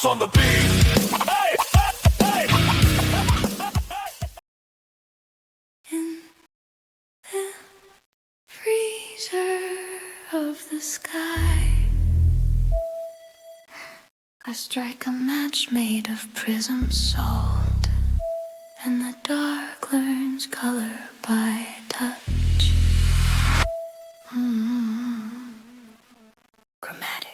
VibeHaus on the beat. Hey, hey, hey. In the freezer of the sky, I strike a match made of prism salt, and the dark learns color by touch. Chromatic.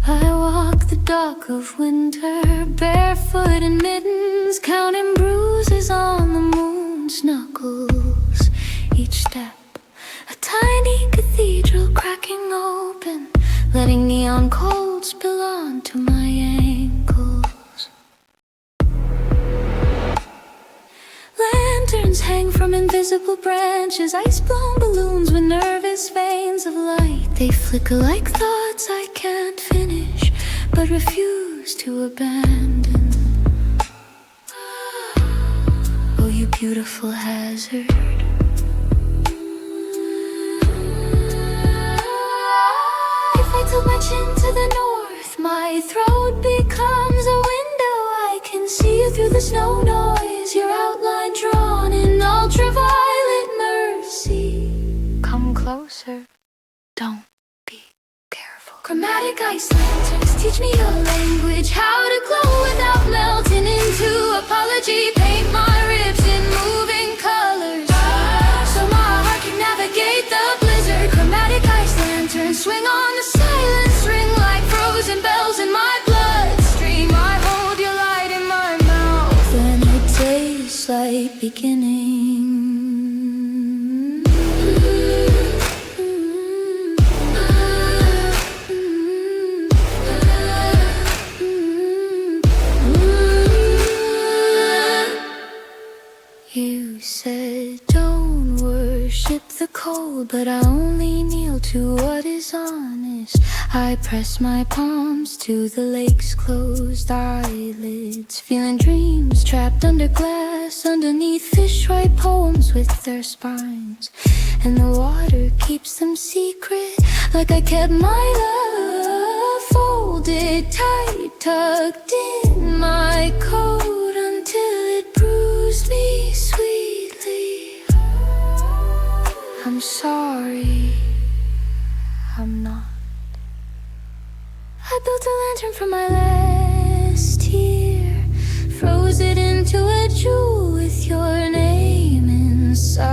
I walk the dock of winter, barefoot in mittens, counting bruises on the moon's knuckles. Each step, a tiny cathedral cracking open, letting neon cold spill onto my ankles. Lanterns hang from invisible branches, ice-blown balloons with nervous veins of light. They flicker like thoughts I can't finish, but refuse to abandon. Oh, you beautiful hazard. If I tilt my chin to the north, my throat becomes a window. I can see you through the snow noise, your outline drawn in ultraviolet mercy. Come closer, don't be careful. Chromatic ice lanterns teach me your language, how to glow without melting into apology. Paint my ribs in moving colors, so my heart can navigate the blizzard. Chromatic ice lanterns swing on the silence, ring like frozen bells in my bloodstream. I hold your light in my mouth, and it tastes like beginning. You said don't worship the cold, but I only kneel to what is honest. I press my palms to the lake's closed eyelids, feeling dreams trapped under glass. Underneath fish write poems with their spines, and the water keeps them secret, like I kept my love folded tight, tucked in my coat until it bruised me sweetly. I'm sorry, I'm not. I built a lantern from my last tear, froze it into a jewel with your name inside.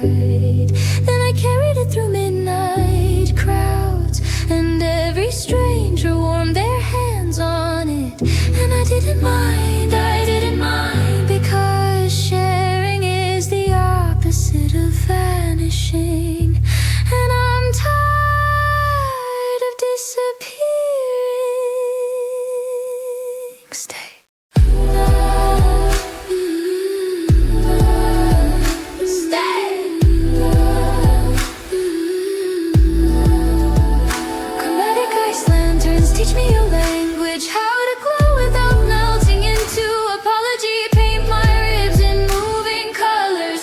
Then I carried it through midnight crowds, and every stranger warmed their hands on it. And I didn't mind, because sharing is the opposite of vanishing. And I'm tired of disappearing. Stay. Chromatic ice lanterns teach me your language, how to glow without melting into apology. Paint my ribs in moving colors,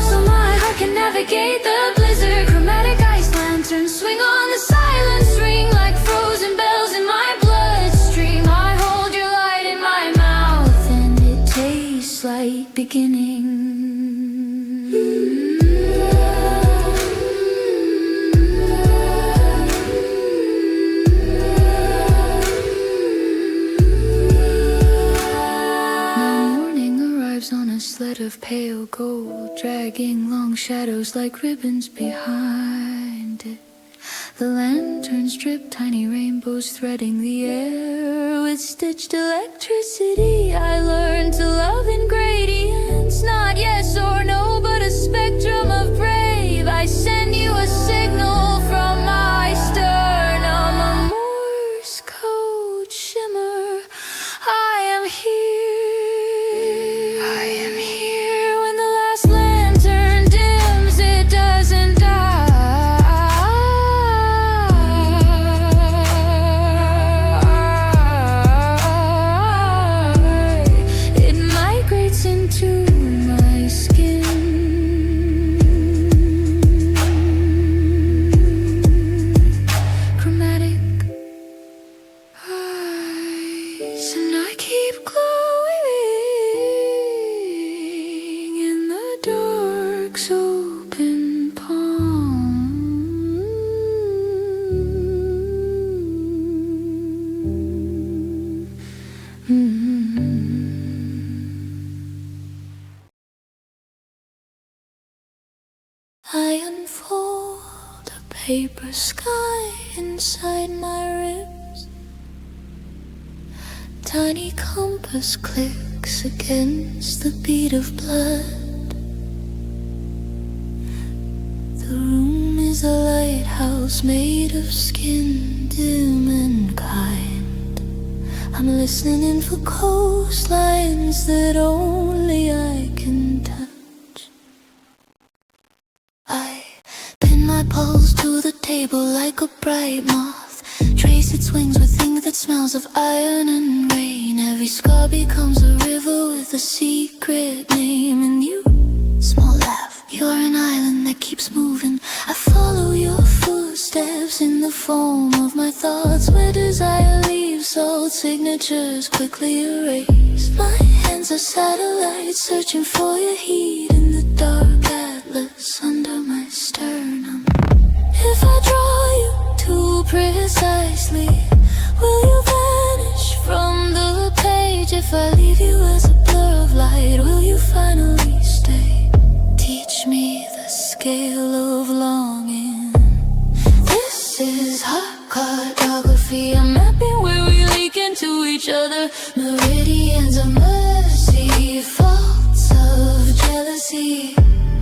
so my heart can navigate the blizzard. Chromatic ice lanterns swing on the silence, ring like frozen bells in my bloodstream. I hold your light in my mouth, and it tastes like beginning. My morning arrives on a sled of pale gold, dragging long shadows like ribbons behind it. The lanterns drip tiny rainbows, threading the air with stitched electricity. I learned to love in gradients, not yes or no, but a spectrum of brave. I send you a signal from my sternum, a Morse code shimmer. I am here. I am here when the last lantern dims. It doesn't die. It migrates into paper sky inside my ribs. Tiny compass clicks against the beat of blood. The room is a lighthouse made of skin, dim and kind. I'm listening for coastlines that only I can touch. I pin my pulse to the table like a bright moth, trace its wings with ink that smells of iron and rain. Every scar becomes a river with a secret name. And you, small laugh, you're an island that keeps moving. I follow your footsteps in the foam of my thoughts, where desire leaves salt signatures quickly erased. My hands are satellites searching for your heat in the dark atlas under my sternum. If I draw you too precisely, will you vanish from the page? If I leave you as a blur of light, will you finally stay? Teach me the scale of longing. This is hot cartography. I'm mapping where we leak into each other. Meridians of mercy, faults of jealousy.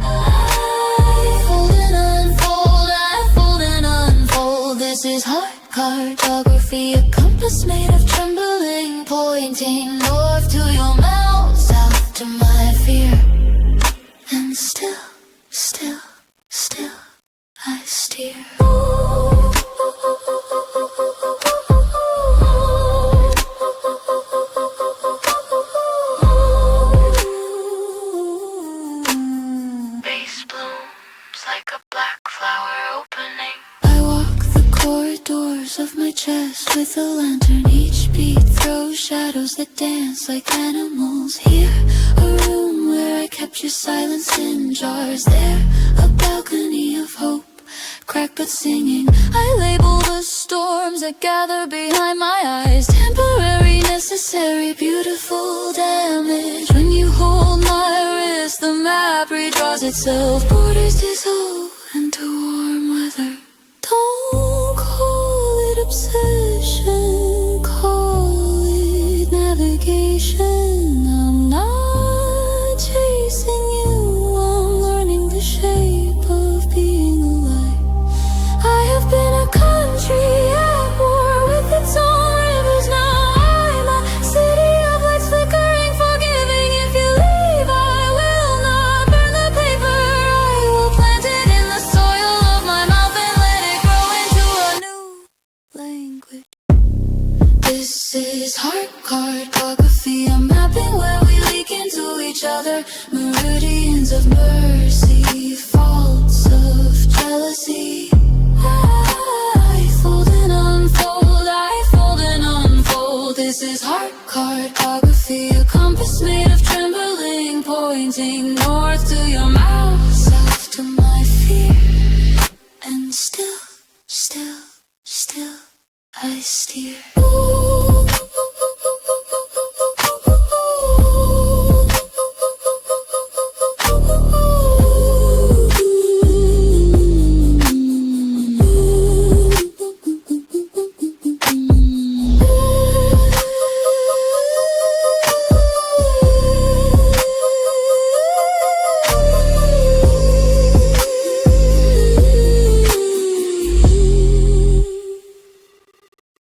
I fold and unfold, I fold and unfold. This is hard cartography, a compass made of trembling, pointing north to your mouth, south to my fear. And still, still, still, I steer. Face blooms like a black flower opening. I walk the corridors of my chest with a lantern. Each beat throws shadows that dance like animals. Here, a room where I kept your silence in jars. There, a balcony of hope, cracked but singing. I label the storms that gather behind my eyes. Temporary, necessary, beautiful damage. When you hold my wrist, the map redraws itself. Borders dissolve into warm weather. Don't call it obsession, call it navigation. I'm not chasing you, I'm learning the shape of being alive. I have been a country at war with its own rivers. Now I'm a city of lights flickering, forgiving. If you leave, I will not burn the paper. I will plant it in the soil of my mouth and let it grow into a new language. This is hard cartography. I'm mapping where we leak into each other. Meridians of mercy, faults of jealousy. I fold and unfold, I fold and unfold. This is hard cartography, a compass made of trembling, pointing north to your mouth, south to my fear. And still, still, still, I steer.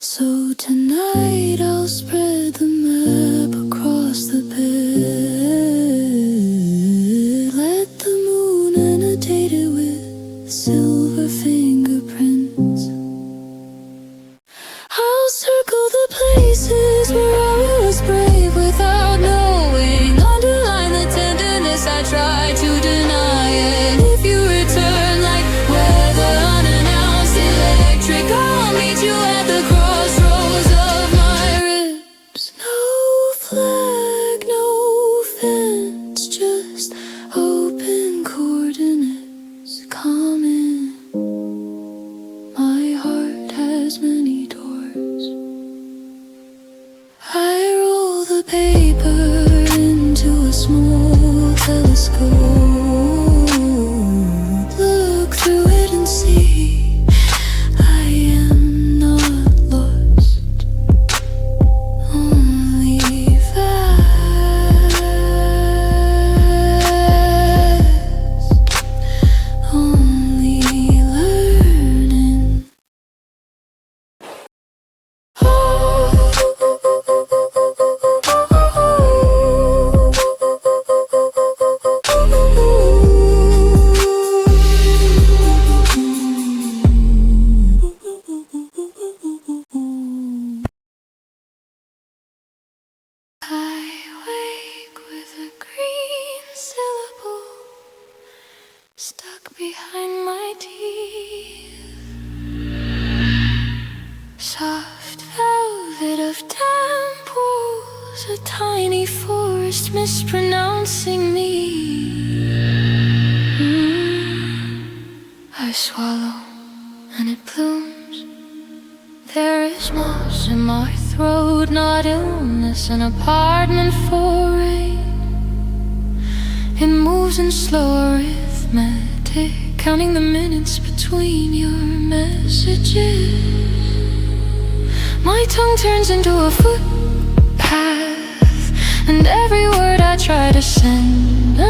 So tonight I'll spread the map across the bed. Let the moon annotate it with silver fingerprints. I'll circle the places where I was brave without knowing. Underline the tenderness I tried to deny. And if you return like weather unannounced, electric, I'll meet you at the crossroads of my rib. it blooms. There is moss in my throat, not illness, an apartment for rain. It moves in slow arithmetic, counting the minutes between your messages. My tongue turns into a footpath, and every word I try to send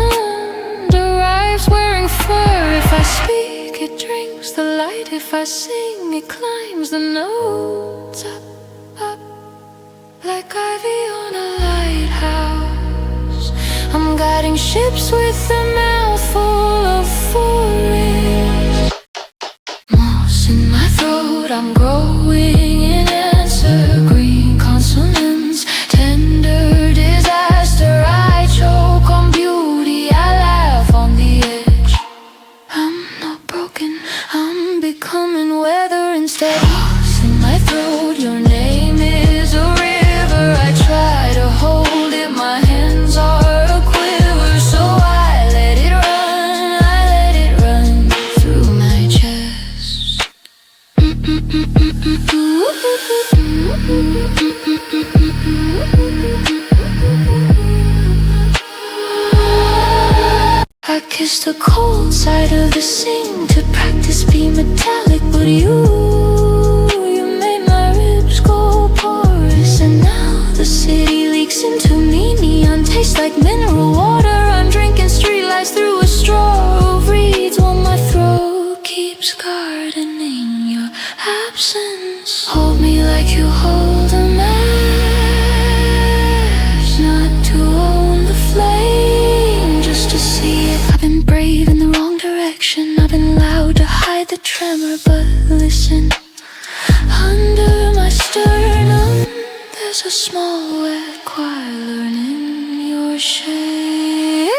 arrives wearing fur. If I speak, it drinks the light. If I sing, it climbs the notes up, up, like ivy on a lighthouse. I'm guiding ships with a mouthful of forest. Moss in my throat, I'm growing in answer. Green consonants, tender disaster. I choke on beauty, I laugh on the edge. I'm not broken, I'm becoming weather instead. Moss in my throat, your name is a river. I try to hold it, my hands are a quiver. So I let it run through my chest. I kiss the cold side of the sink to practice being metallic, but you made my ribs go porous. And now the city leaks into me, neon tastes like mineral water. I'm drinking streetlights through a straw of reeds while my throat keeps gardening your absence. Hold me like you hold a match, not to own the flame, just to see it. I've been brave in the wrong direction, I've been loud to hide the tremor, but listen, under my sternum there's a small wet choir learning your shape.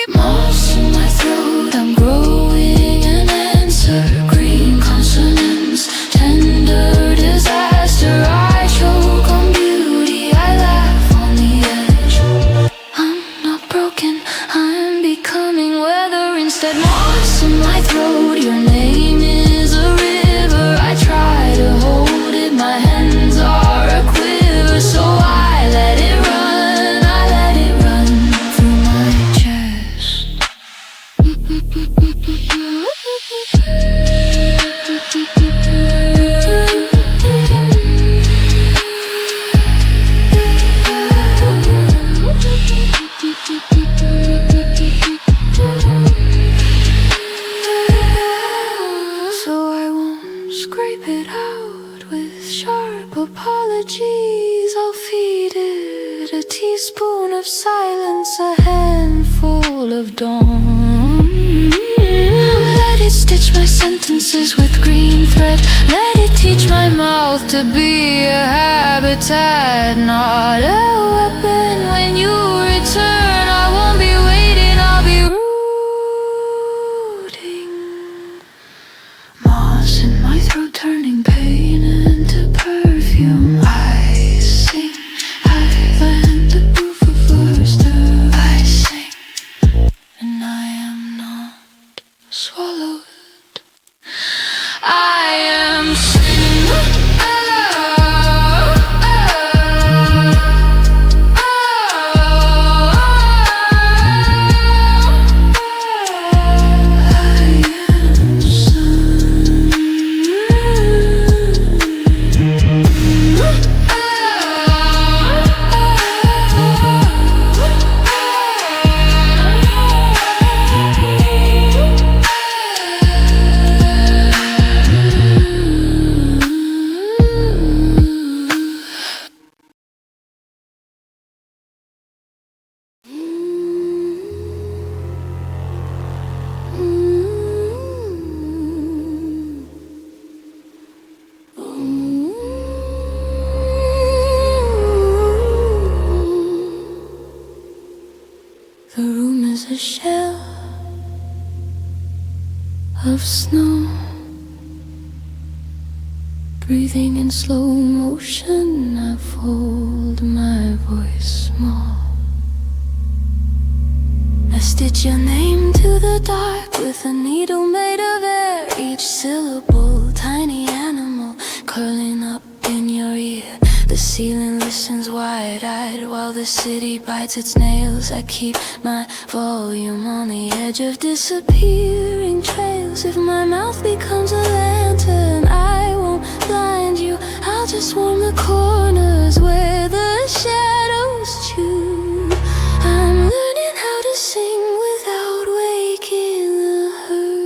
Moss in my throat, I'm growing an answer. Green consonants, tender disaster. I choke on beauty, I laugh on the edge. I'm not broken, I'm becoming weather instead. Moss in my throat, your name is a river. I try to hold it, my hands are a quiver. So I let it run through my chest. So I won't scrape it out with sharp apologies. I'll feed it a teaspoon of silence, a handful of dawn. Let it stitch my sentences with green thread. Let it teach my mouth to be a habitat, not a weapon. When you return, I won't be waiting, I'll be rooting. Moss in my throat, turning pain into perfume. I sing, I land the proof of first I sing, and I am not swallowed. I am singing. The room is a shell of snow, breathing in slow motion. I fold my voice small. I stitch your name to the dark with a needle made of air. Each syllable tiny. while the city bites its nails. I keep my volume on the edge of disappearing trails. If my mouth becomes a lantern, I won't blind you. I'll just warm the corners where the shadows chew. I'm learning how to sing without waking the herd.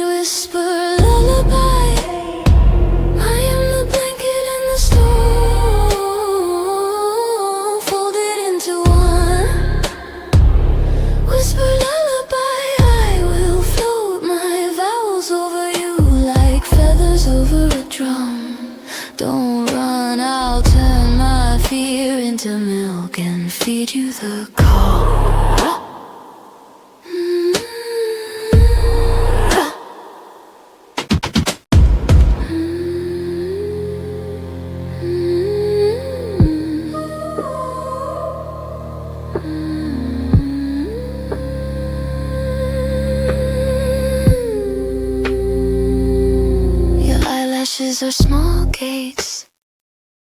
Whisper lullaby, I am the blanket and the storm, folded into one. Whisper lullaby, I will float my vowels over you like feathers over a drum. Don't run, I'll turn my fear into milk and feed you the call. Your eyelashes are small gates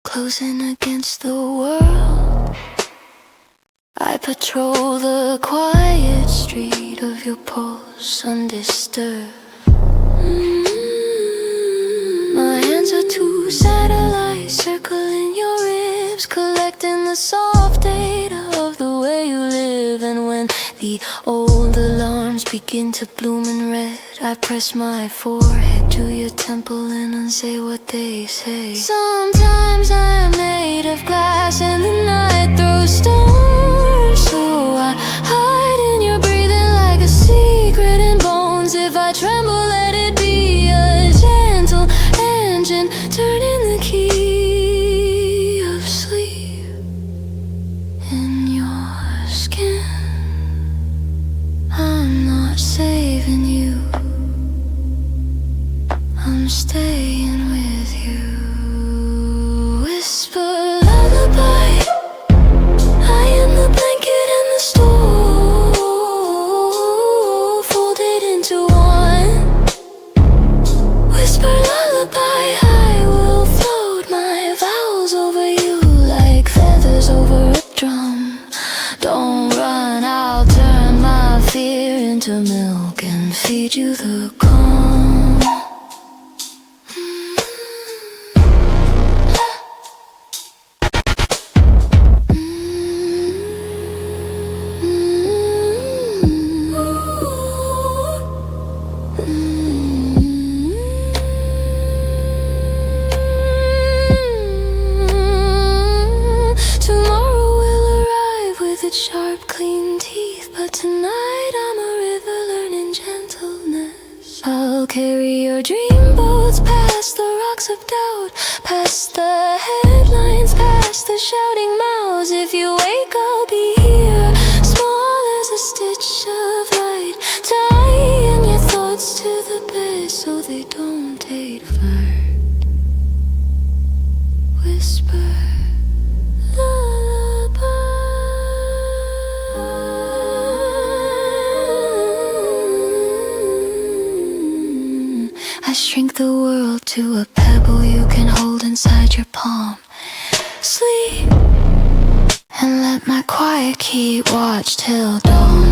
closing against the world. I patrol the quiet street of your pulse undisturbed. My hands are two satellites circling your ribs, collecting the soft data of the way you live. And when the old alarms begin to bloom in red, I press my forehead to your temple and unsay what they say. Sometimes I'm made of glass and the night throws storms, so I hide in your breathing like a secret in bones. If I tremble, let it be a gentle engine turning the key of sleep in your skin. I'm not saving you, I'm staying with you. Whisper lullaby, I am the blanket and the stove, folded into one. Whisper lullaby, I will float my vowels over you like feathers over a drum. Don't run, I'll turn my fear into milk and feed you the calm. Tomorrow will arrive with its sharp, clean teeth, but tonight I'm a river learning gentleness. I'll carry your dream boats past the rocks of doubt, past the headlines, past the shouting mouths. If you wake, I'll be here, small as a stitch of light, tying your thoughts to the bed so they don't take flight. Whisper lullaby. I shrink the world to a pebble you can hold inside your palm. Sleep and let my quiet keep watch till dawn.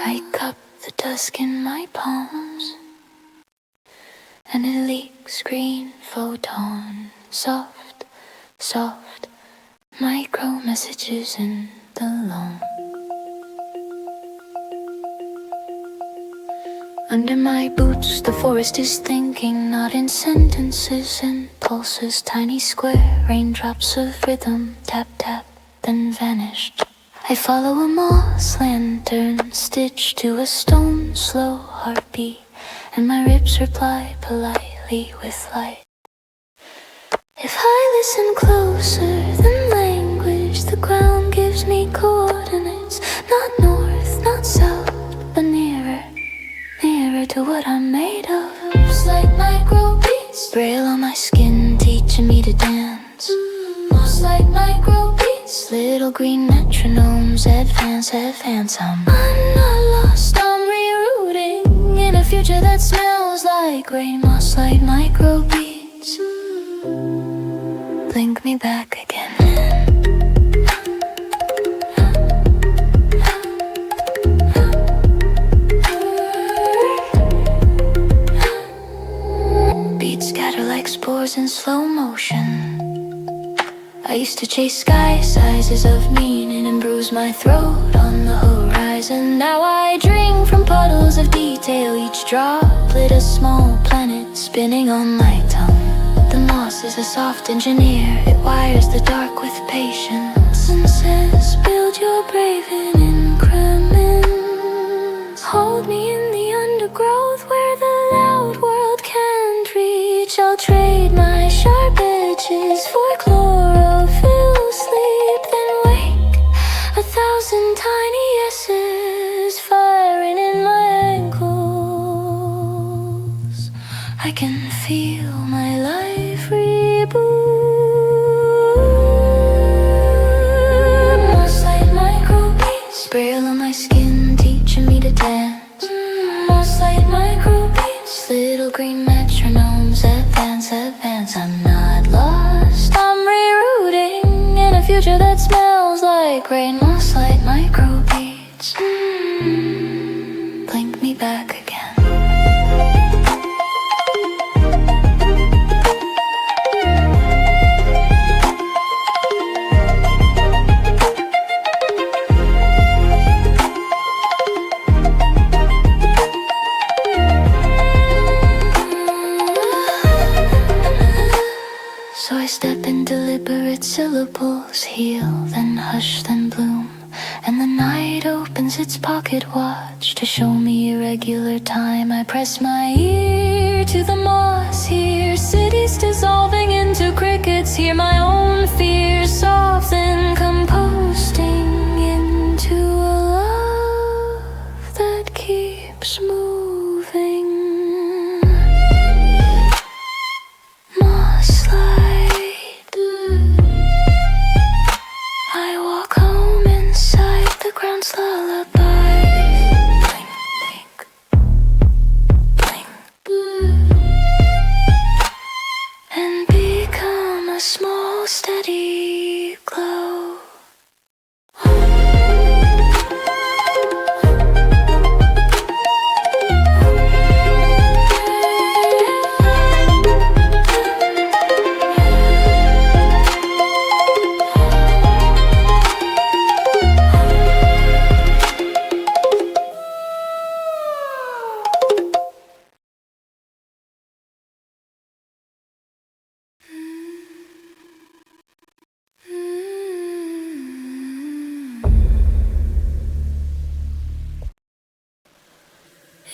I cup the dusk in my palms, and it leaks green photon. Soft, soft, micro messages in the lawn. Under my boots, the forest is thinking, not in sentences and pulses. Tiny square raindrops of rhythm, tap, tap, then vanished. I follow a moss lantern stitched to a stone, slow heartbeat, and my ribs reply politely with light. If I listen closer than language, the ground gives stars need coordinates. Not north, not south, but nearer, nearer to what I'm made of. Mosslight microbeats, braille on my skin, teaching me to dance. Mosslight microbeats, little green metronomes, advance, advance. I'm not lost, I'm rerouting in a future that smells like rain. Mosslight microbeats, blink me back again. Beats scatter like spores in slow motion. I used to chase sky sizes of meaning and bruise my throat on the horizon. Now I drink from puddles of detail, each droplet a small planet spinning on my tongue. The moss is a soft engineer, it wires the dark with patience and says, build your brave in increments. Hold me in the undergrowth where the loud world can't reach. I'll trade my sharp edges for chlorophyll sleep, then wake 1,000 tiny S's firing in my ankles. I can feel my life reboot. Mosslight microbeats, braille on my skin, teaching me to dance. Mosslight microbeats, little green metronomes, advance, advance. I'm not lost, I'm rerouting in a future that smells like rain. Mosslight microbeats, blink me back again. So I step in deliberate syllables, heal, then hush, then bloom. And the night opens its pocket watch to show me irregular time. I press my ear to the moss, hear cities dissolving into crickets, hear my own fears soft and composting into a love that keeps moving. Mosslight, I walk home inside the ground's lullaby. Blink, blink, blink, and become a small steady glow.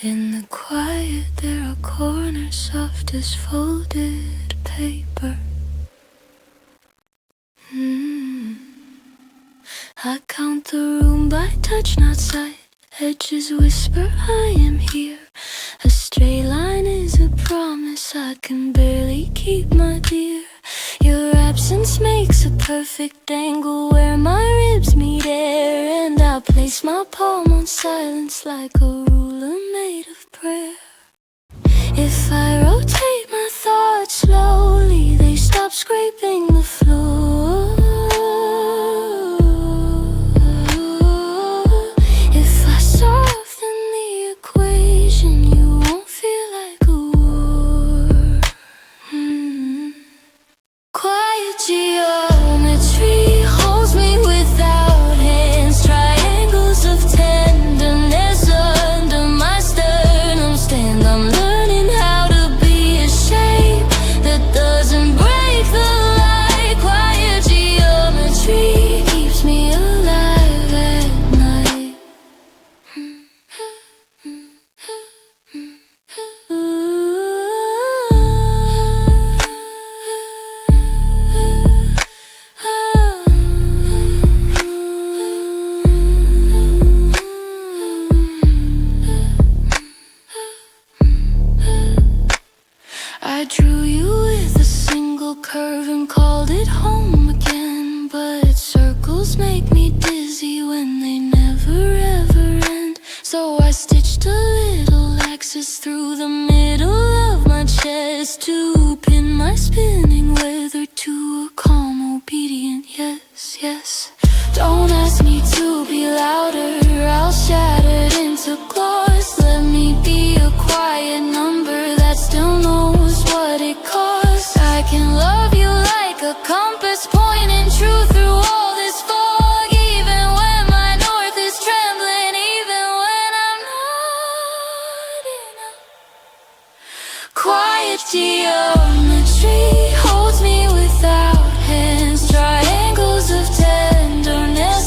In the quiet there are corners soft as folded paper. I count the room by touch, not sight. Edges whisper, I am here. A straight line is a promise I can barely keep, my dear. Your absence makes a perfect angle where my ribs meet air, and I'll place my palm on silence like a ruler made of prayer. If I rotate my thoughts slowly, they stop scraping the floor. If I soften the equation, you won't feel like a war. Quiet geometry holds me without hands. Triangles of tenderness under my sternum stand. I'm learning how to be a shape that doesn't break the light curve and called it home again. But circles make me dizzy when they never ever end. So I stitched a little axis through the middle of my chest to pin my spinning weather to a calm, obedient yes, yes. Don't ask me to be louder, I'll shatter it into glass. Let me be a quiet number that still knows what it costs. I can love you like a compass pointing true through all this fog. Even when my north is trembling, even when I'm not enough. Quiet geometry holds me without hands. Triangles of tenderness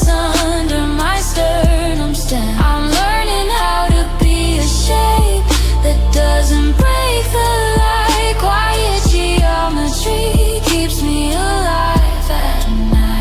under my sternum stem. I'm learning how to be a shape that doesn't break the light. Quiet geometry keeps me alive at night.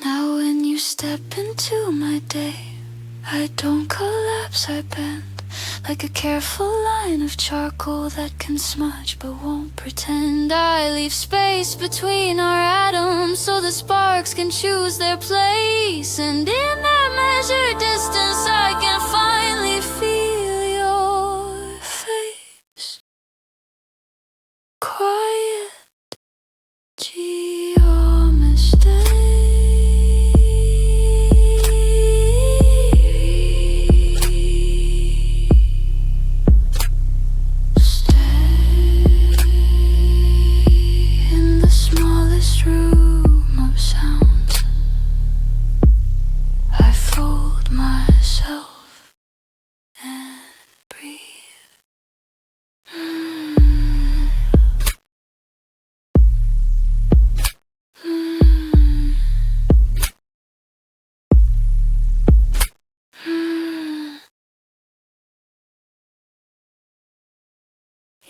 Now when you step into my day, I don't collapse, I bend like a careful line of charcoal that can smudge but won't pretend. I leave space between our atoms so the sparks can choose their place. And in that measured distance I can finally feel your face. Quiet geometry. Stay in the smallest room of sound. I fold myself and breathe.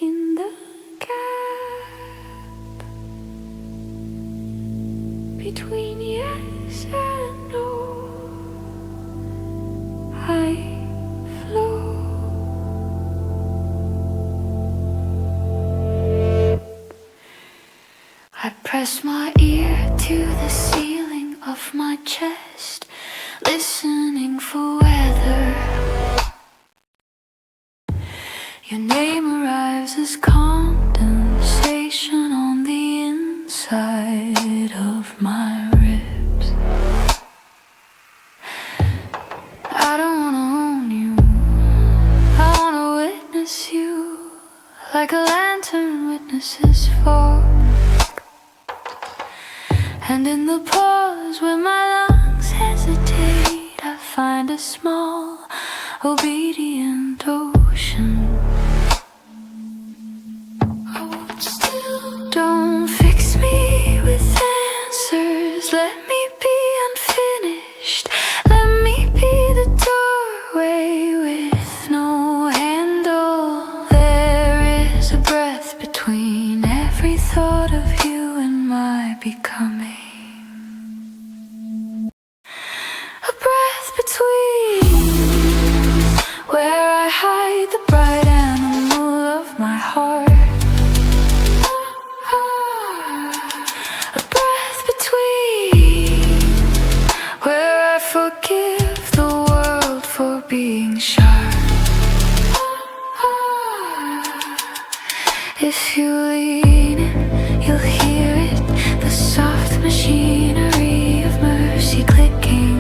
In the gap between yes and no, I flow. I press my ear to the ceiling of my chest, listening for weather. Your name arrives as condensation on the inside of my ribs. I don't wanna own you, I wanna witness you like a lantern witnesses fog. And in the pause where my lungs hesitate, I find a small, obedient ocean. Don't fix me with answers, let me be unfinished. Let me be the doorway with no handle. There is a breath between every thought of you and my becoming. A breath between where I hide the bright animal of my heart. A breath between where I forgive the world for being sharp. If you lean in, you'll hear it, the soft machinery of mercy clicking,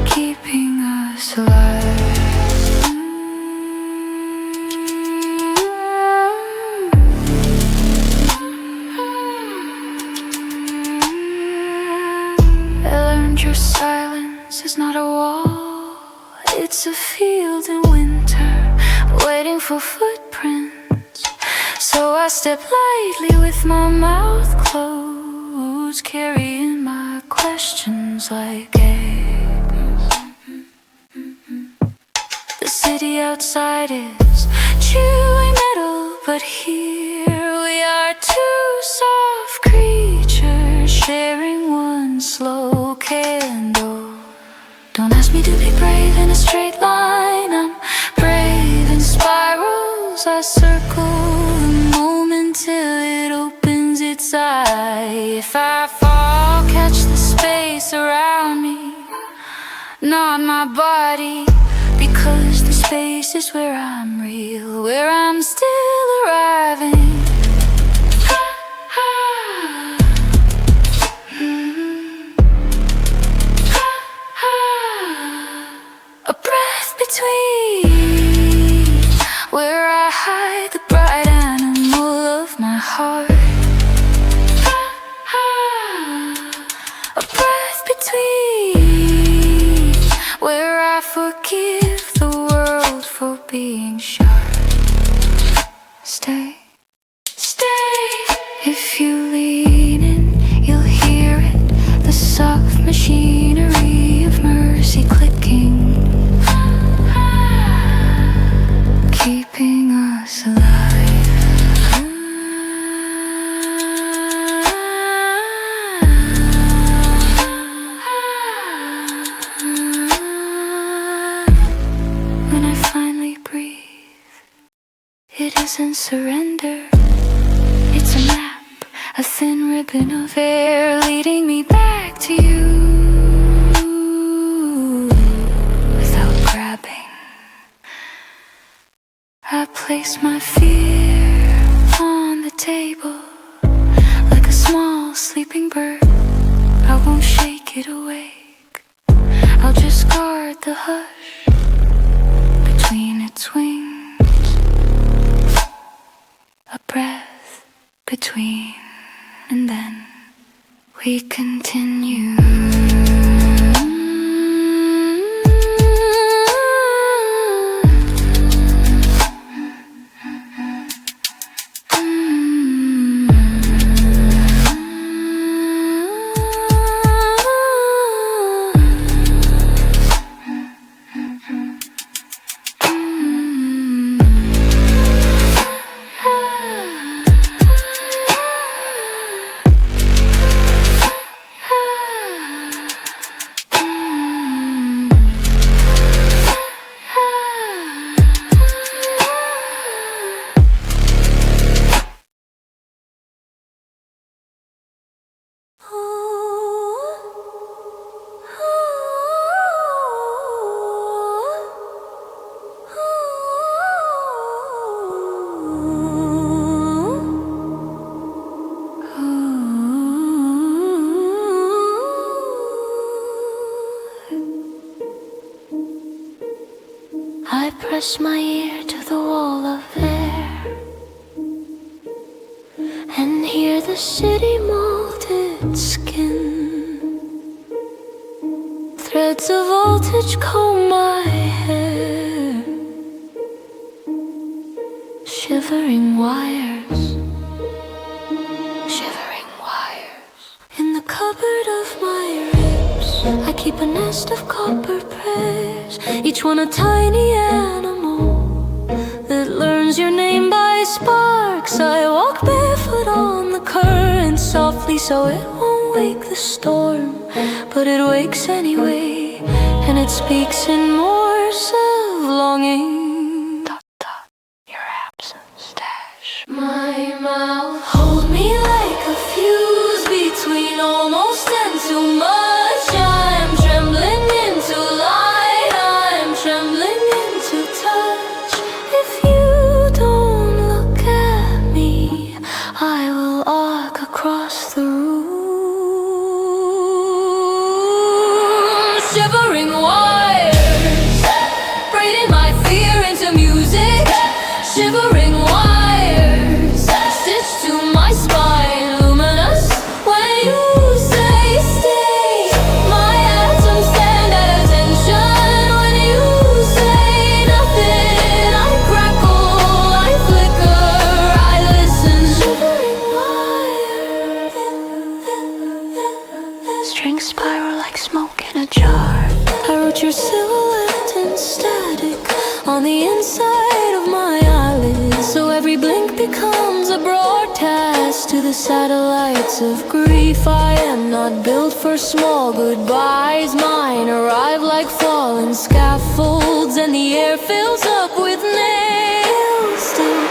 keeping us alive. I learned your silence is not a wall, it's a field in winter, waiting for footprints. So I step lightly with my mouth closed, carrying my questions like eggs. city outside is chewing metal, but here we are, two soft creatures sharing one slow candle. Don't ask me to be brave in a straight line. I'm brave in spirals. I circle the moment till it opens its eye. If I fall, catch the space around me, not my body, because the space is where I'm real, where I'm still arriving. A breath between, where I hide the bright animal of my heart. A breath between, where I forgive the world for being sharp. Stay, stay. If you lean in, you'll hear it, the soft machinery of mercy clicking, keeping us alive. When I finally breathe, it isn't surrender. It's a map, a thin ribbon of air leading me back to you without grabbing. I place my fear on the table like a small sleeping bird. I won't shake it awake. I'll just guard the hush between its wings. A breath between, and then we continue. I press my ear to the wall of air and hear the city molded skin. Threads of voltage comb my hair, shivering wires, shivering wires. In the cupboard of my ribs, I keep a nest of copper prayers, each one a tiny animal that learns your name by sparks. I walk barefoot on the current softly so it won't wake the storm, but it wakes anyway, and it speaks in Morse of longing. Dot, dot, your absence dash. My mouth hold me like a fuse between almost and too much. I'm trembling into light, I'm trembling into touch. If you don't look at me, I will arc across the room. Shivering wires, braiding my fear into music. Shivering wires, stitched to my spine, luminous when you say stay. on the inside of my eyelids, so every blink becomes a broadcast to the satellites of grief. I am not built for small goodbyes. Mine arrive like fallen scaffolds, and the air fills up with nails. Still,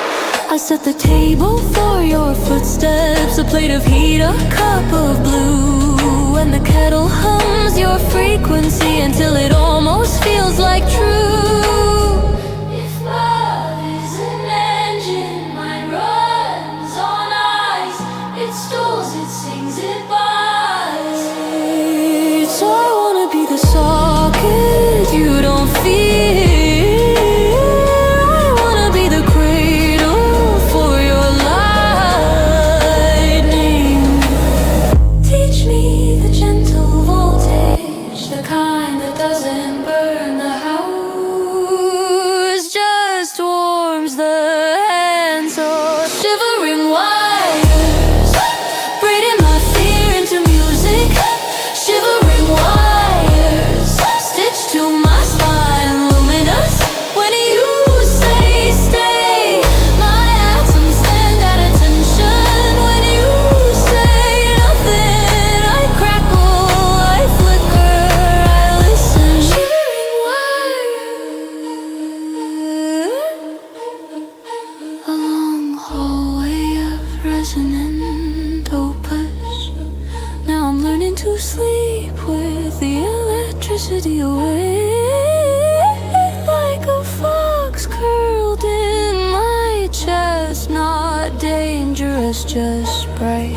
I set the table for your footsteps, a plate of heat, a cup of blue, and the kettle hums your frequency until it almost feels like true. If love is an engine, mine runs on ice. It stalls, it sings, it buys. So I wanna be the socket you don't feel. Shivering wires, braiding my fear into music. Shivering wires, stitched to my spine, luminous. When you say stay, my atoms stand at attention. When you say nothing, I crackle, I flicker, I listen. Shivering wires, a long hallway of resonant opus. Now I'm learning to sleep with the electricity away, like a fox curled in my chest. Not dangerous, just bright.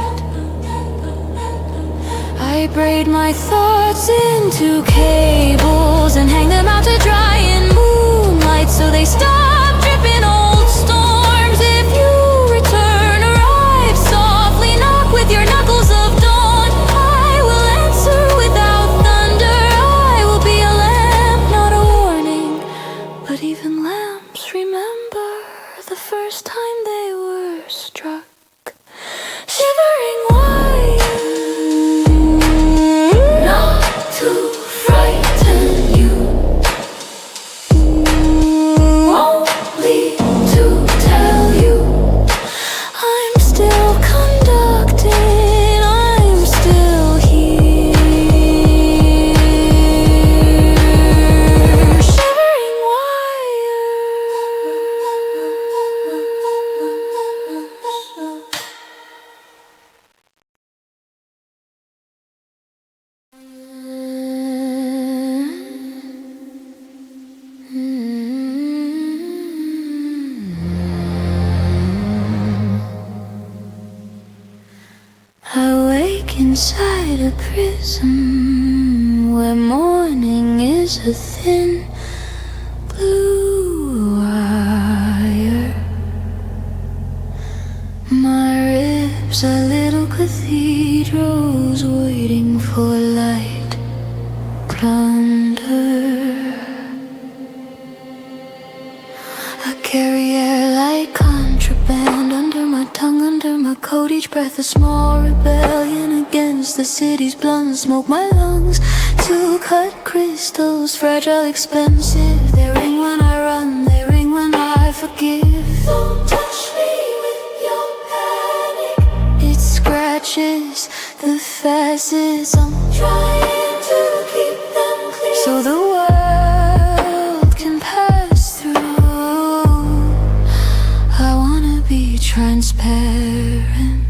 I braid my thoughts into cables and hang them out to dry in moonlight, so they stop dripping old storms. If you return, arrive softly, knock with your knuckles of dawn. I will answer without thunder. I will be a lamp, not a warning. But even lamps remember the first time they were struck. Shivering wires, not to frighten you, only to tell you I'm still conducting, I'm still here. Shivering wires. I wake inside a prism where morning is a thin blue wire. My ribs are little cathedrals waiting for light plunder. I carry air like contraband under my tongue, under my coat. Each breath a small rebellion against the city's blunt smoke. My lungs to cut crystals, fragile, expensive. They ring when I run, they ring when I forgive. Don't touch me with your panic. It scratches the facets. I'm trying to keep them clear, so the world can pass through. I wanna be transparent,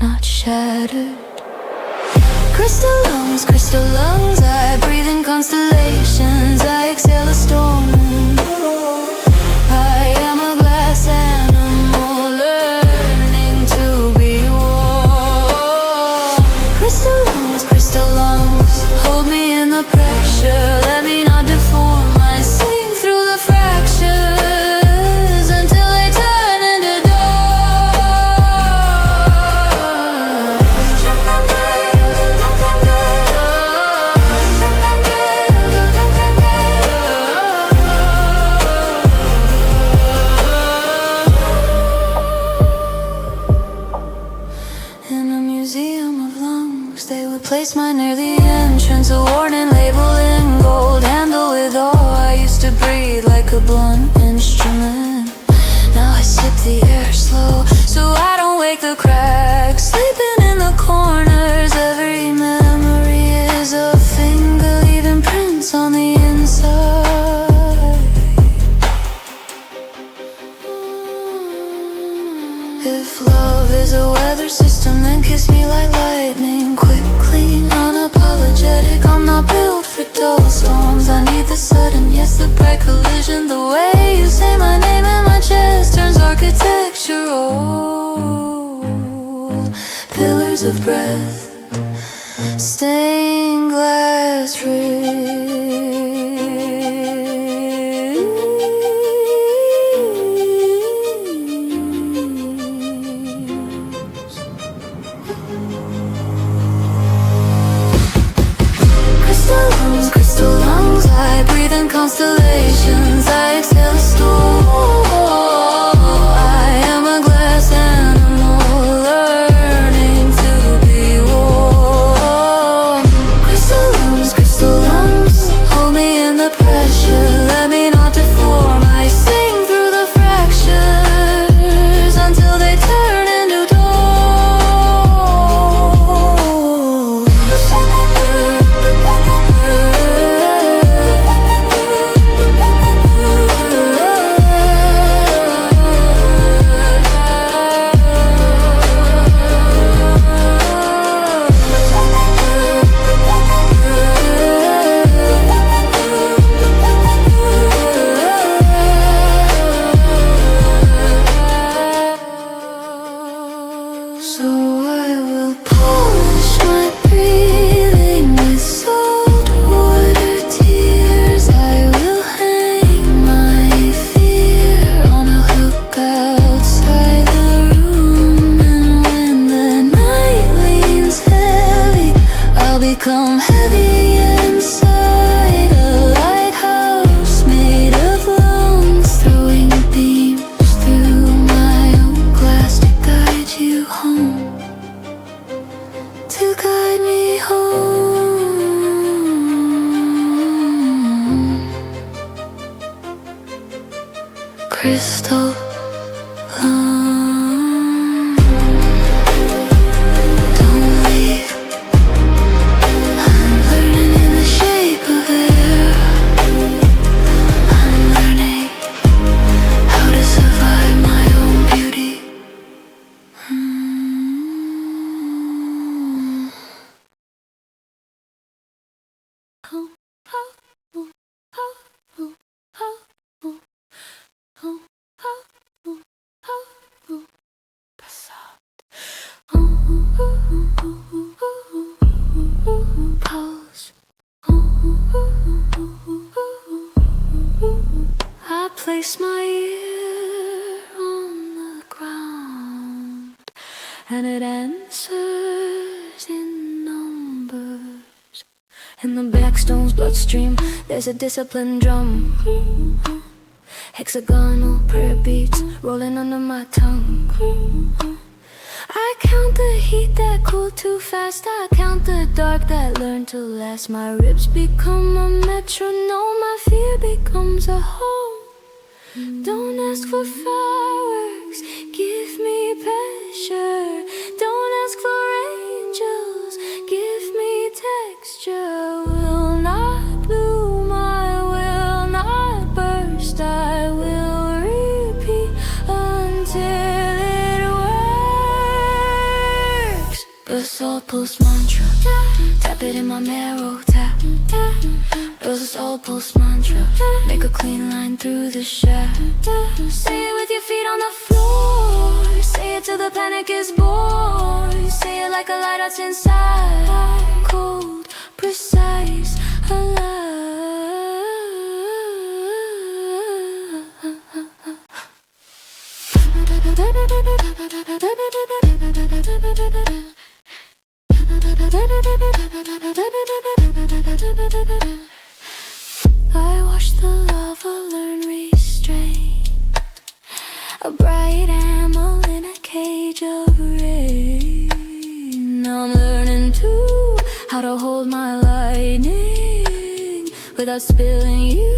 not shattered. Crystal lungs, I breathe in constellations. I exhale a storm. I am a glass animal learning to be warm. Crystal lungs, hold me in the pressure. Let me not deform. I sing through the fractures until they turn into in a museum of lungs, they would place mine near the entrance, a warning label in gold, handle with awe. I used to breathe like a blunt instrument. Now I sip the air slow, so I don't wake the cracks. Sleeping in the corners, every memory is a finger leaving prints on the inside. If love is a weather system, then kiss me like lightning, quickly, unapologetic. I'm not built for dull storms. I need the sudden, yes, the bright collision. The way you say my name in my chest turns architectural. Pillars of breath, stained glass crystal lungs, I breathe in constellations, I exhale a storm. I am a glass animal, learning to be warm. Crystal lungs, hold me in the pressure, let me not deform. I sing through the fractures until they turn into doors. So I will polish my breathing with salt water tears. I will hang my fear on a hook outside the room. And when the night leans heavy, I'll become heavy inside. A lighthouse made of lungs, throwing beams through my own glass to guide you home. To guide me home. Crystal lung, don't leave. I'm learning in the shape of air. I'm learning how to survive my own beauty. Pause. I place my ear on the ground, and it answers in numbers. In the blackstone's bloodstream, there's a disciplined drum. Hexagonal prayer beats rolling under my tongue. I count the heat that cooled too fast, I count the dark that learned to last. My ribs become a metronome, my fear becomes a home. Don't ask for fireworks, give me pressure. Don't ask for angels, give me texture. Will not bloom, I will not burst, I will repeat until it works. Basalt pulse mantra, tap it in my marrow, tap. Basalt pulse mantra, make a clean line through the shaft. Say it with your feet on the floor, say it till the panic is born. Say it like a light that's inside, cold, precise, alive. I watch the lava learn restraint, a bright animal in a cage of rain. Now I'm learning too how to hold my lightning without spilling you.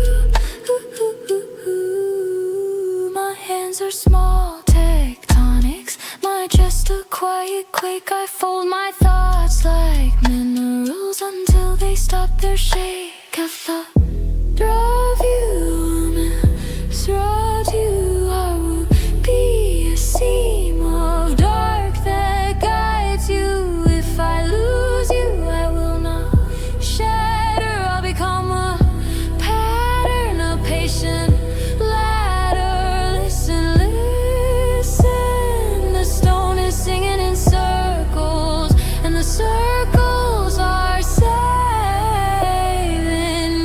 quake, I fold my thoughts like minerals until they stop their shake. I've thought of you, misread you. I will be a seam of dark that guides you. If I lose you, I will not shatter. I'll become a pattern, a patient ladder. Listen, listen. The stone is singing in circles, and the circles are saving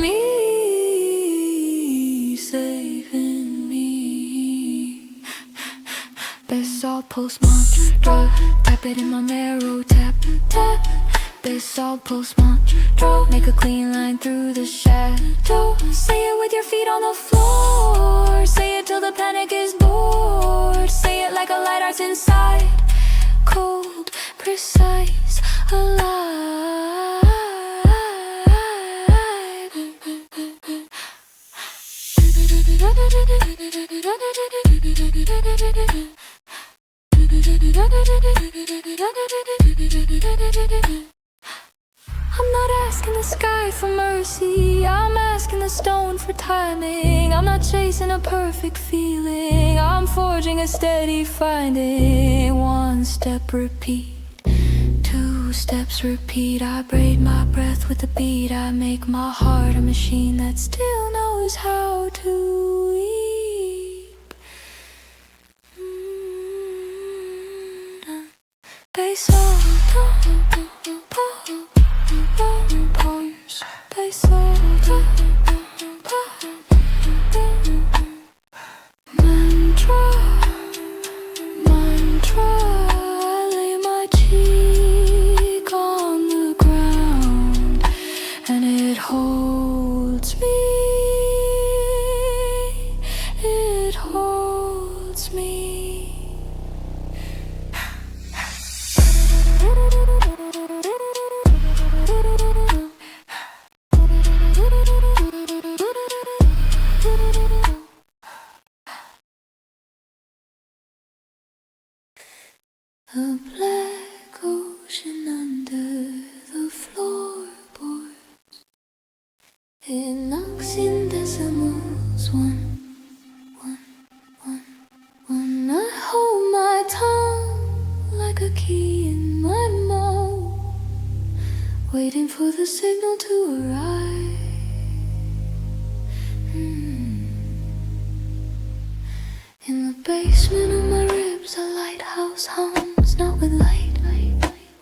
me, saving me. Basalt pulse mantra, tap it in my marrow, tap, tap. Basalt pulse mantra, make a clean line through the shadow. Say it with your feet on the floor, say it till the panic is bored. Say it like a light arts inside, cold, precise, alive. I'm not asking the sky for mercy, I'm asking the stone for timing. I'm not chasing a perfect feeling, I'm forging a steady finding. One step repeat, two steps repeat. I braid my breath with the beat, I make my heart a machine that still knows how to weep. Basalt, Basalt, mantra, mantra. I lay my cheek on the ground, and it holds me, it holds me. A black ocean under the floorboards. It knocks in decimals, one, one, one, one. I hold my tongue like a key in my mouth, waiting for the signal to arrive. In the basement of my ribs, a lighthouse hums, not with light,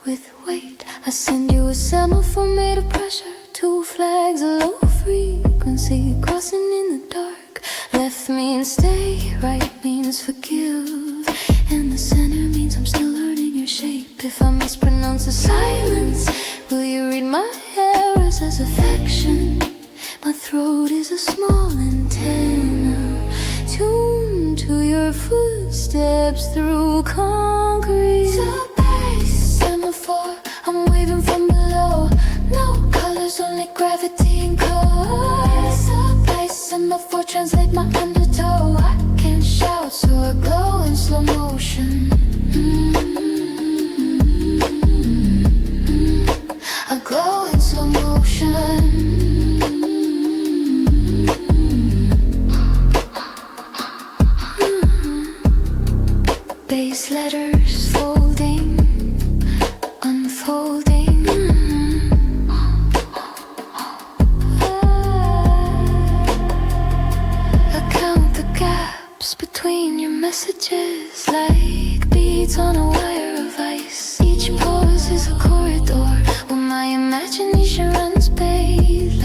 with weight. I send you a semaphore made of pressure, two flags, a low frequency, crossing in the dark. Left means stay, right means forgive, and the center means I'm still learning your shape. If I mispronounce the silence, will you read my errors as affection? My throat is a small antenna, tuned to your footsteps through concrete. Subbass Semaphore, I'm waving from below. No colors, only gravity and color. Subbass Semaphore, translate my undertow. I can't shout, so I glow in slow motion. I glow in slow motion. Base letters folding, unfolding. I count the gaps between your messages like beads on a wire of ice. Each pause is a corridor where my imagination runs bathed.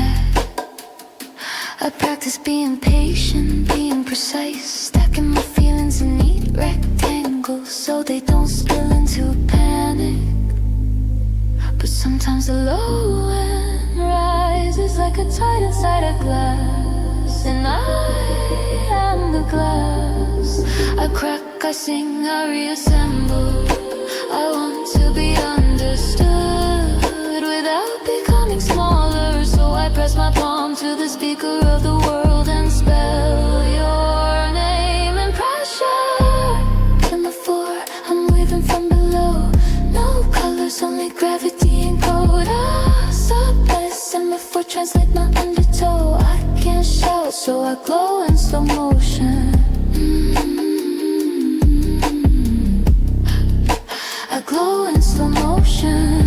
I practice being patient, being precise, stacking my feelings in neat rectangles so they don't spill into a panic. But sometimes the low end rises like a tide inside a glass, and I am the glass. I crack, I sing, I reassemble. I want to be understood without becoming smaller, so I press my palm to the speaker of the world and spell your name in pressure. Semaphore, I'm waving from below. in slow motion. I glow in slow motion.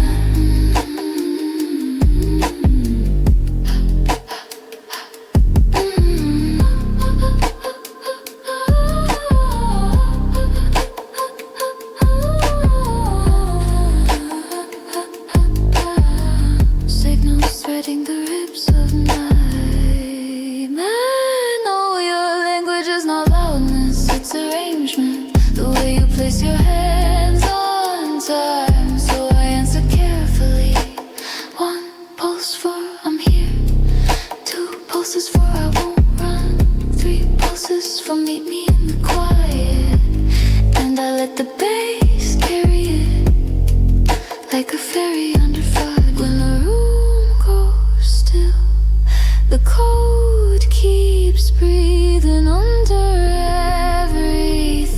Signals threading the ribs of night. Man, oh, your language is not loudness, it's arrangement. The way you place your hands on time, so I answer carefully. 1 pulse for I'm here, 2 pulses for I won't run, 3 pulses for meet me in the quiet. And I let the bass carry it like a fairy under fire. When the room goes still, the code keeps breathing under everything.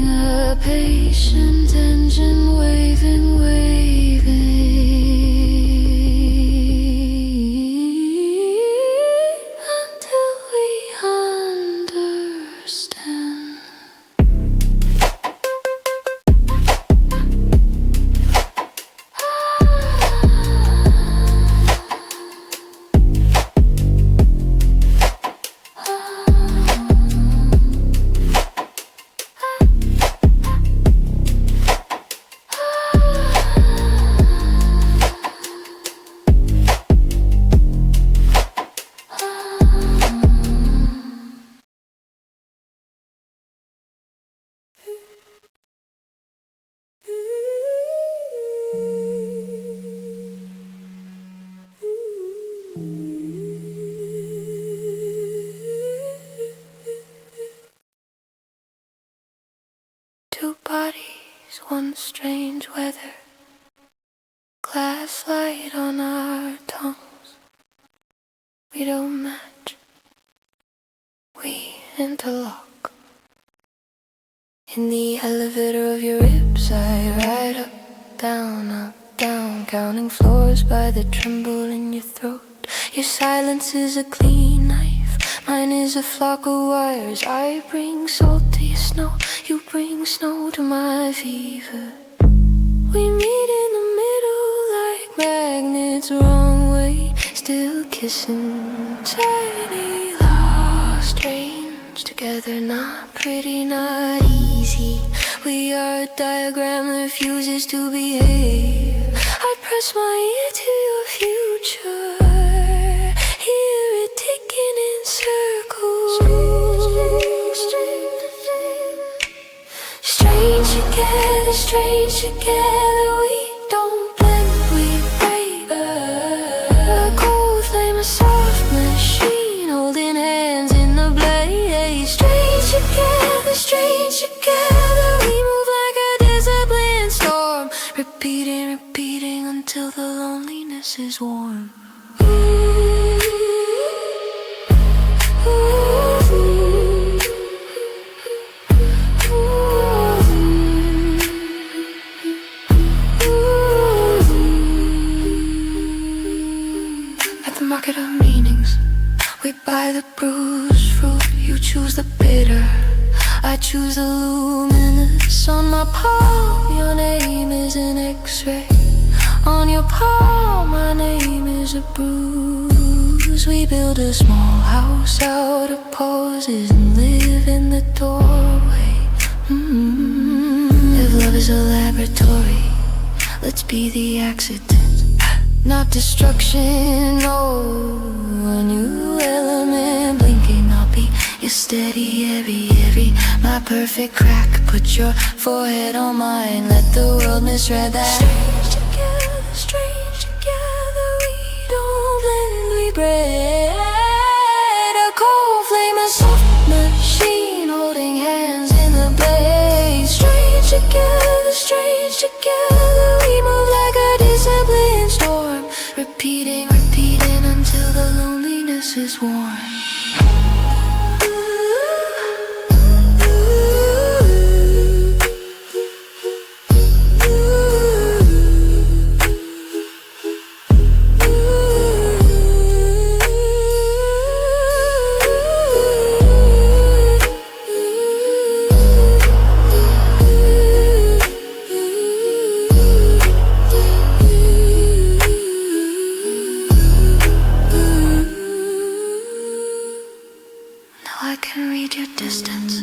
A patient engine waving, waving until we understand. Two bodies, one strange weather. Glass light on our tongues. We don't match. We interlock. In the elevator of your ribs, I ride up, down, counting floors by the tremble in your throat. Your silence is a clean knife, mine is a flock of wires. I bring salt to your snow, you bring snow to my fever. We meet in the middle like magnets, wrong way, still kissing. Tiny, lost, strange, together, not pretty, not easy. We are a diagram that refuses to behave. I press my ear to your future, hear it ticking in circles. Strange together, we don't blend, we break. A cold flame, a soft machine, holding hands in the blaze. Strange together, we move like a disciplined storm. Repeating until the loneliness is warm. At the market of meanings, we buy the bruised fruit. You choose the bitter, I choose the luminous. On my palm, your name is an X-ray. On your palm, my name is a bruise. We build a small house out of poses and live in the doorway. If love is a laboratory, let's be the accident, not destruction. Oh, a new element blinking, I'll be your steady, every my perfect crack. Put your forehead on mine, let the world misread that. Strange together, we don't blend, we bread. A cold flame, a soft machine, holding hands in the blaze. Strange together, we move like a disciplined storm. Repeating until the loneliness is worn. I can read your distance,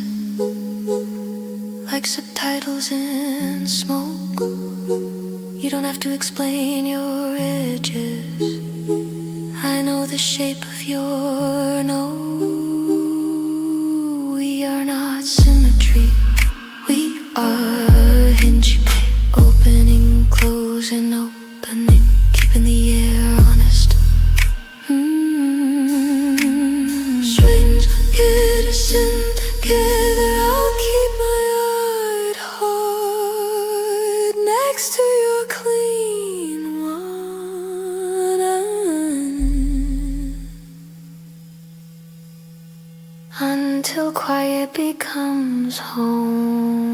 like subtitles in smoke. You don't have to explain your edges. I know the shape of your nose. We are not symmetry, we are hinge pit. Opening, closing, opening, keeping the air honest. Strings get us in together. I'll keep my eye hard next to your clean one, until quiet becomes home.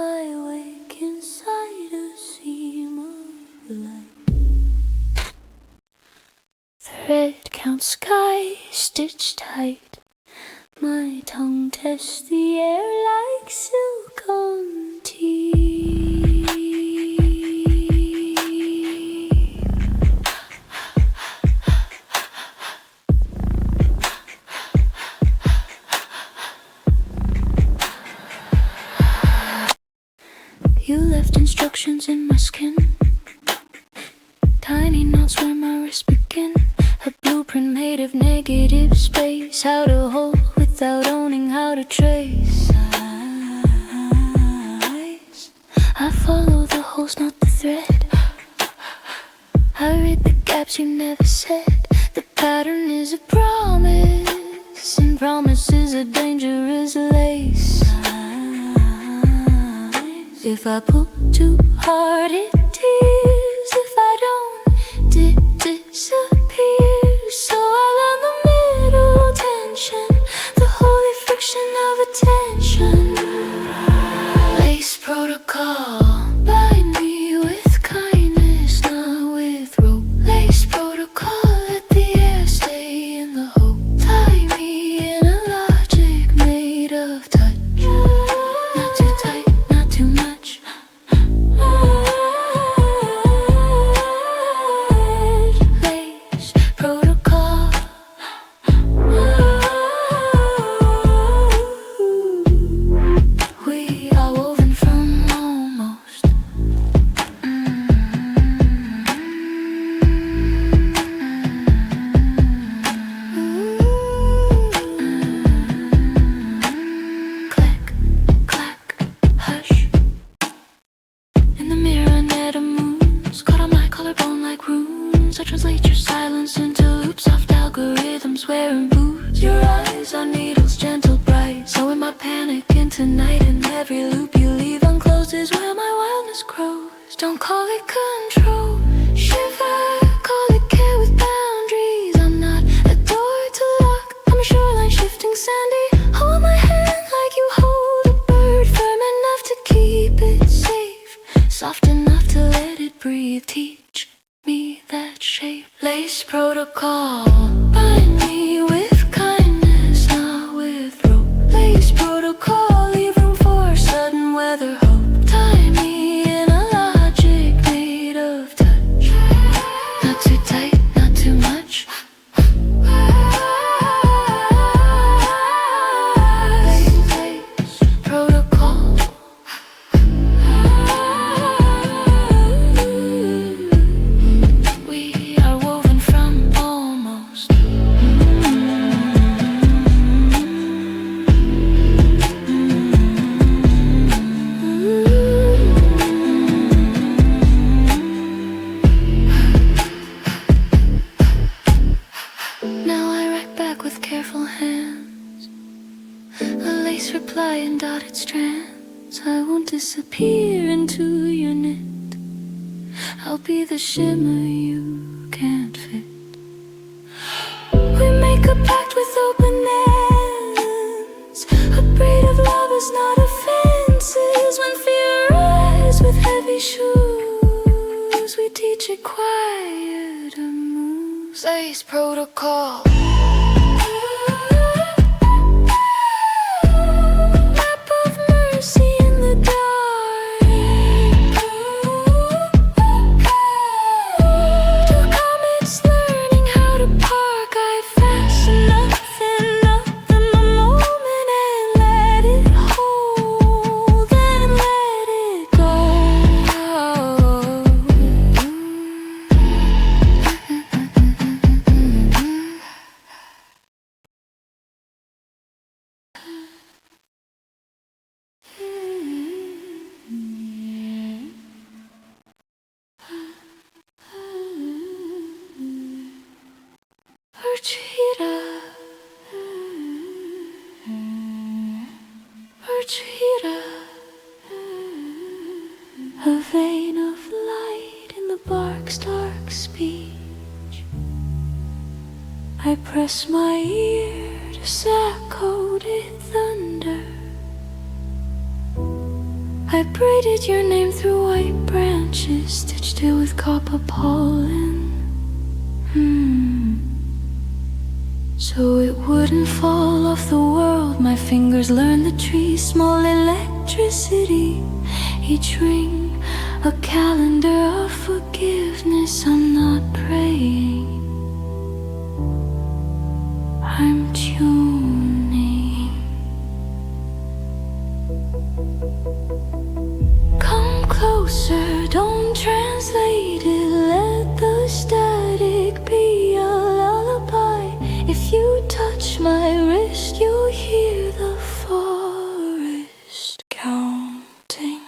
I wake inside a seam of light. Thread count sky stitched tight. My tongue tests the air like silk on teeth. You left instructions in my skin. Tiny knots where my wrists begin. A blueprint made of negative space. How to hold without owning how to trace. I follow the holes, not the thread. I read the gaps you never said. The pattern is a promise, and promise is a dangerous lace. If I pull too hard, it tears. If I don't, it disappears. So I learn the middle tension, the holy friction of attention. Lace protocol, bind me with kindness, not with rope. Lace protocol, let the air stay in the hope. Tie me in a logic made of touch. Not too tight, not too much. Lace protocol. We are woven from almost. Click, clack, hush. In the mirror, a net of moons caught on my collarbone like runes. I translate your silence into loops, soft algorithms wearing boots. Your eyes are needles, gentle, bright. So in my panic into night, and every loop you leave unclosed is where my wildness grows. Don't call it control. Shiver, call it care with boundaries. I'm not a door to lock, I'm a shoreline shifting sandy. Hold my hand like you hold a bird, firm enough to keep it safe, soft enough to let it breathe. Teach me that shape. Lace protocol, bind me with kindness, not with rope. Lace protocol, leave room for sudden weather hope. Tie me in a logic made of touch. Not too tight, not too much. Lace protocol. We are woven from almost. Now I write back with careful hands, a lace reply in dotted strands. I won't disappear into your knit. I'll be the shimmer you can't fit. We make a pact with open ends, a braid of lovers, not offenses. When fear rises with heavy shoes, we teach it quiet. Space protocol. Map of mercy in the dark. Two comets learning how to park. I fasten nothing up in the moment and let it hold and let it go. Orchestra, Orchestra, a vein of light in the bark's dark speech. I press my ear to echoed thunder. I braided your name through white branches, stitched it with copper pollen. So it wouldn't fall off the world. My fingers learned the tree's small electricity. Each ring, a calendar of forgiveness. I'm not praying, I'm tuning. Come closer, don't translate it. Let the static be a lullaby. If you touch my wrist, you'll hear the forest counting.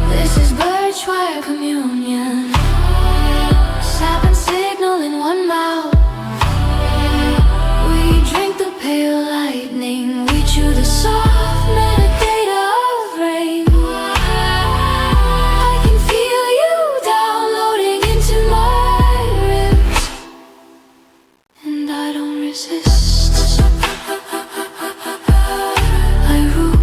This is Birchwire Communion. Sap and signal in one mouth. We drink the pale lightning. We chew the soft metadata of rain. I can feel you downloading into my ribs, and I don't resist. I root.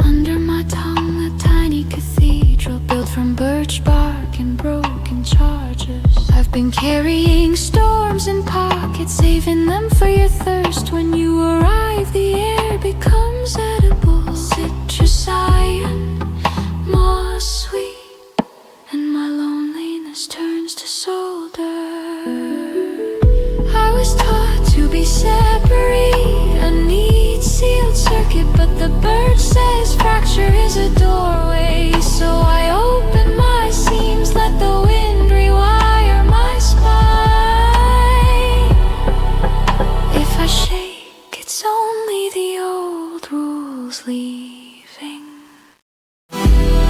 Under my tongue, a tiny cathedral built from birch bark and broken chargers. I've been carrying storms in pockets, saving them for your thirst. When you arrive, the air becomes edible. Citrus cyan, moss sweet, and my loneliness turns to solder. I was taught to be separate, a neat sealed circuit, but the bird says fracture is a doorway. So I open my seams, let the wind rewire my spine. If I shake, it's only the old rules leaving.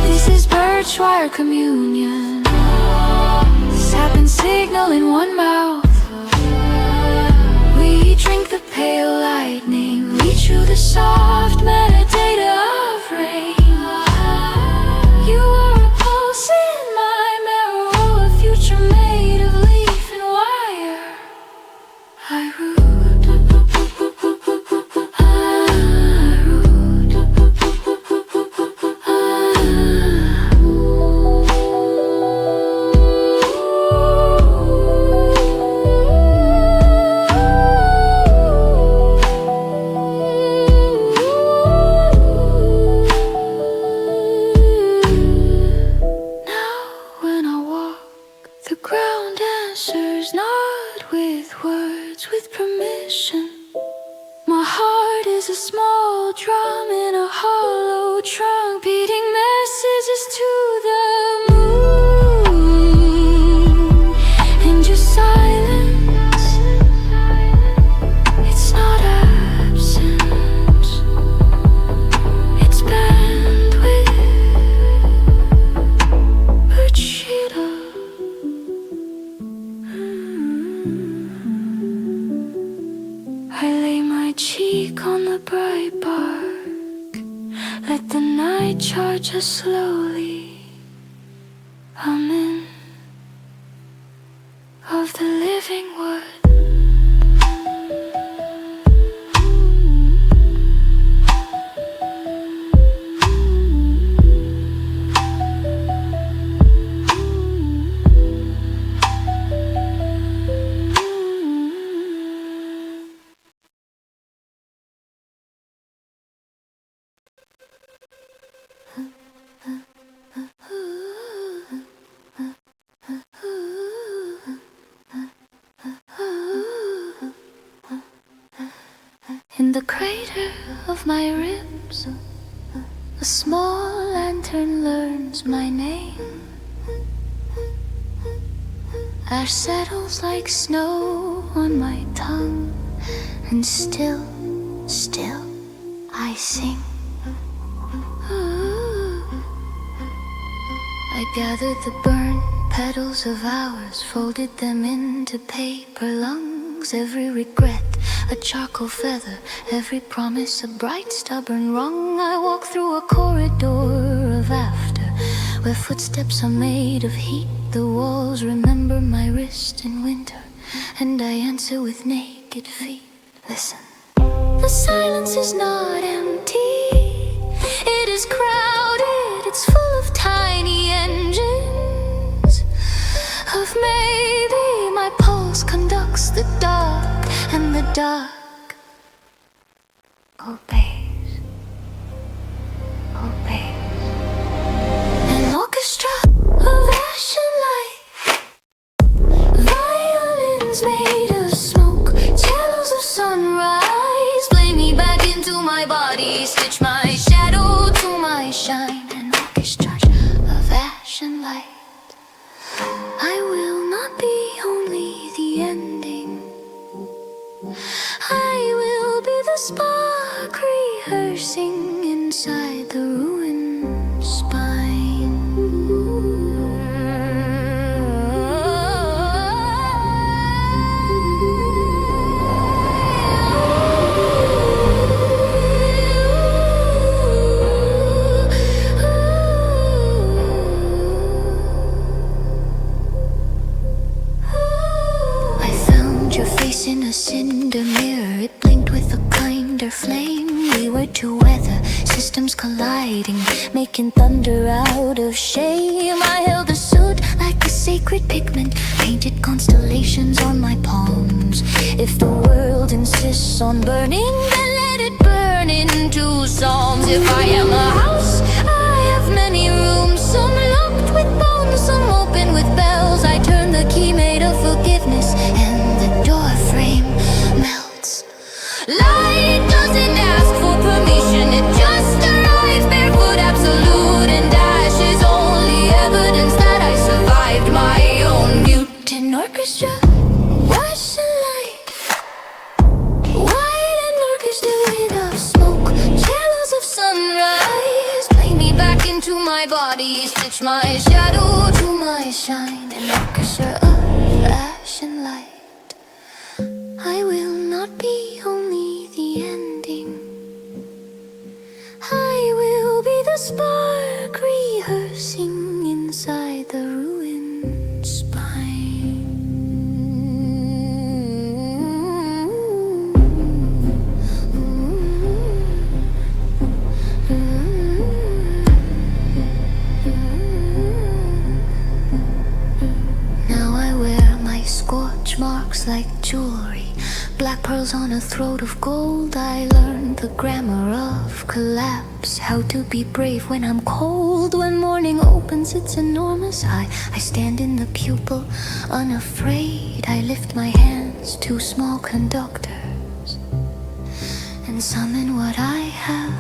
This is Birchwire Communion. Sap and signal in one mouth. We drink the pale lightning. We chew the soft metadata of rain. You are a pulse in my marrow, a future made of leaf and wire. I root. I root. Now when I walk, the ground answers not with words, with permission. My heart is a small drum in a hollow trunk, beating messages to the moon. And your silence, it's not absent, it's bandwidth. Birchwire. I lay my cheek on the bright bark. Let the night charge us slowly. Amen of the living word. In the crater of my ribs, a small lantern learns my name. Ash settles like snow on my tongue, and still, still, I sing. I gathered the burnt petals of hours, folded them into paper lungs. Every regret a charcoal feather, every promise a bright stubborn rung. I walk through a corridor of after, where footsteps are made of heat. The walls remember my wrist in winter, and I answer with naked feet. Listen. The silence is not empty, it is crowded, it's full of tiny engines. Of maybe my pulse conducts the dark, and the dark obeys, obeys. An orchestra of ash and light, violins made of smoke, cellos of sunrise. Play me back into my body, stitch my shadow to my shine. An orchestra of ash and light. I will not be only the ending, I will be the spark rehearsing inside the ruined spine. I found your face in a cinder mirror, it blinked with a kinder flame. We were two weather systems colliding, making thunder out of shame. I held the suit like a sacred pigment, painted constellations on my palms. If the world insists on burning, then let it burn into psalms. If I am a house, I have many rooms, some locked with bones, some open with bells. I turn the key made of forgiveness, and the door frame melts. Light doesn't ask for permission, it just arrives barefoot, absolute, and ashes only evidence that I survived my own mutant orchestra. Wash and light, white and orchestrated of smoke, cellos of sunrise. Play me back into my body, stitch my shadow to my shine. An orchestra of ash and light. I will not be only the ending, I will be the spark rehearsing inside the ruined spine. Now I wear my scorch marks like jewelry, black pearls on a throat of gold. I learned the grammar of collapse, how to be brave when I'm cold. When morning opens its enormous eye, I stand in the pupil unafraid. I lift my hands, two small conductors, and summon what I have